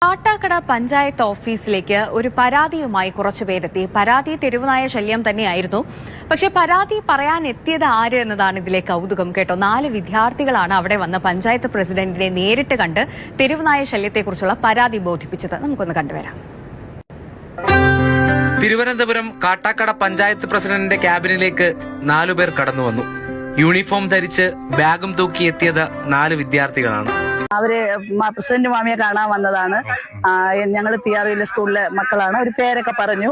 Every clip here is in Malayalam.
കാട്ടാക്കട പഞ്ചായത്ത് ഓഫീസിലേക്ക് ഒരു പരാതിയുമായി കുറച്ചുപേരെത്തി. പരാതി തെരുവുനായ ശല്യം തന്നെയായിരുന്നു. പക്ഷേ പരാതി പറയാൻ എത്തിയത് ആര് എന്നതാണ് ഇതിലെ കൗതുകം കേട്ടോ. 4 വിദ്യാർത്ഥികളാണ് അവിടെ വന്ന് പഞ്ചായത്ത് പ്രസിഡന്റിനെ നേരിട്ട് കണ്ട് തെരുവുനായ ശല്യത്തെക്കുറിച്ചുള്ള പരാതി ബോധിപ്പിച്ചത്. നമുക്കൊന്ന് കണ്ടുവരാം. തിരുവനന്തപുരം കാട്ടാക്കട പഞ്ചായത്ത് പ്രസിഡന്റിന്റെ ക്യാബിനിലേക്ക് 4 പേർ കടന്നു വന്നു. യൂണിഫോം ധരിച്ച് ബാഗും തൂക്കിയെത്തിയത് 4 വിദ്യാർത്ഥികളാണ്. അവര് പ്രസിഡന്റ് മാമിയെ കാണാൻ വന്നതാണ്. ഞങ്ങൾ PRV സ്കൂളിലെ മക്കളാണ്. ഒരു പേരൊക്കെ പറഞ്ഞു.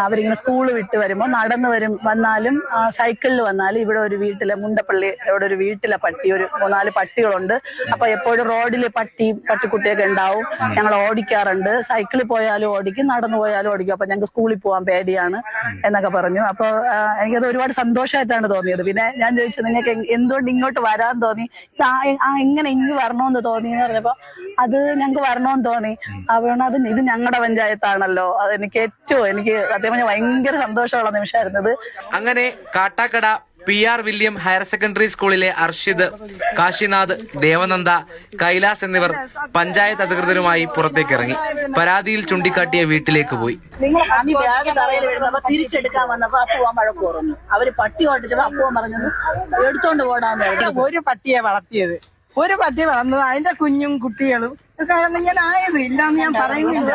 അവരിങ്ങനെ സ്കൂള് വിട്ട് വരുമ്പോൾ നടന്നു വന്നാലും സൈക്കിളിൽ വന്നാലും ഇവിടെ ഒരു വീട്ടിലെ മുണ്ടപ്പള്ളി ഇവിടെ ഒരു വീട്ടിലെ പട്ടി, ഒരു 3-4 പട്ടികളുണ്ട്. അപ്പൊ എപ്പോഴും റോഡിൽ പട്ടിക്കുട്ടിയൊക്കെ ഉണ്ടാവും. ഞങ്ങൾ ഓടിക്കാറുണ്ട്. സൈക്കിളിൽ പോയാലും ഓടിക്കും, നടന്നു പോയാലും ഓടിക്കും. അപ്പൊ ഞങ്ങൾക്ക് സ്കൂളിൽ പോകാൻ പേടിയാണ് എന്നൊക്കെ പറഞ്ഞു. അപ്പൊ എനിക്കത് ഒരുപാട് സന്തോഷമായിട്ടാണ് തോന്നിയത്. പിന്നെ ഞാൻ ചോദിച്ചത്, നിങ്ങൾക്ക് എന്തുകൊണ്ട് ഇങ്ങോട്ട് വരാൻ തോന്നി, എങ്ങനെ ഇങ്ങ് വരണമെന്ന് തോന്നിയെന്ന് പറഞ്ഞപ്പോ അത് ഞങ്ങൾക്ക് വരണമെന്ന് തോന്നി. അത് ഇത് ഞങ്ങളുടെ പഞ്ചായത്താണല്ലോ. എനിക്ക് സത്യം പറഞ്ഞാൽ ഭയങ്കര സന്തോഷമുള്ള നിമിഷമായിരുന്നത്. അങ്ങനെ Kattakada PR William higher secondary സ്കൂളിലെ അർഷിദ്, കാശിനാഥ്, ദേവനന്ദ, കൈലാസ് എന്നിവർ പഞ്ചായത്ത് അധികൃതരുമായി പുറത്തേക്കിറങ്ങി. പരാതിയിൽ ചൂണ്ടിക്കാട്ടിയ വീട്ടിലേക്ക് പോയി. ബാഗ് തറയിൽ വീഴുന്നപ്പോ തിരിച്ചെടുക്കാൻ വന്നപ്പോ അപ്പുവാൻ വഴക്ക് കുറഞ്ഞു. അവര് പട്ടി ഓടിച്ചപ്പോ അപ്പുവാൻ പറഞ്ഞത് എടുത്തോണ്ട് പോടാന്ന് പറഞ്ഞു. ഒരു പട്ടിയെ വളർത്തിയത്, ഒരു പട്ടി വളർന്നു, അതിന്റെ കുഞ്ഞും കുട്ടികളും കാരണം ഇങ്ങനെ ആയത് ഇല്ലാന്ന് ഞാൻ പറയുന്നില്ല.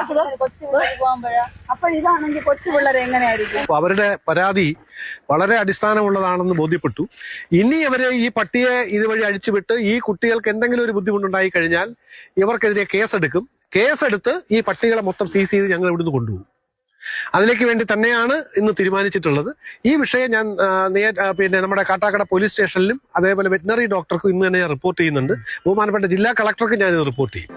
അപ്പൊ ഇതാണെങ്കിൽ കൊച്ചു പിള്ളേരെ എങ്ങനെയായിരിക്കും? അവരുടെ പരാതി വളരെ അടിസ്ഥാനമുള്ളതാണെന്ന് ബോധ്യപ്പെട്ടു. ഇനി അവരെ ഈ പട്ടിയെ ഇതുവഴി അഴിച്ചുവിട്ട് ഈ കുട്ടികൾക്ക് എന്തെങ്കിലും ഒരു ബുദ്ധിമുട്ടുണ്ടായി കഴിഞ്ഞാൽ ഇവർക്കെതിരെ കേസെടുക്കും. കേസെടുത്ത് ഈ പട്ടികളെ മൊത്തം സീസ് ചെയ്ത് ഞങ്ങൾ ഇവിടുന്ന് കൊണ്ടുപോകും. അതിലേക്ക് വേണ്ടി തന്നെയാണ് ഇന്ന് തീരുമാനിച്ചിട്ടുള്ളത്. ഈ വിഷയം ഞാൻ നമ്മുടെ കാട്ടാക്കട പോലീസ് സ്റ്റേഷനിലും അതേപോലെ വെറ്റിനറി ഡോക്ടർക്കും ഇന്ന് തന്നെ റിപ്പോർട്ട് ചെയ്യുന്നുണ്ട്. ബഹുമാനപ്പെട്ട ജില്ലാ കളക്ടർക്ക് ഞാൻ ഇത് റിപ്പോർട്ട് ചെയ്യും.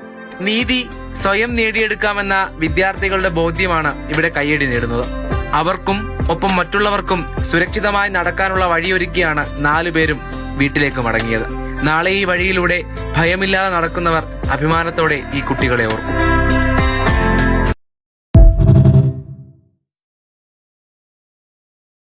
നീതി സ്വയം നേടിയെടുക്കാമെന്ന വിദ്യാർത്ഥികളുടെ ബോധ്യമാണ് ഇവിടെ കയ്യടി നേടുന്നത്. അവർക്കും ഒപ്പം മറ്റുള്ളവർക്കും സുരക്ഷിതമായി നടക്കാനുള്ള വഴിയൊരുക്കിയാണ് 4 പേരും വീട്ടിലേക്ക് മടങ്ങിയത്. നാളെ ഈ വഴിയിലൂടെ ഭയമില്ലാതെ നടക്കുന്നവർ അഭിമാനത്തോടെ ഈ കുട്ടികളെ ഓർക്കും.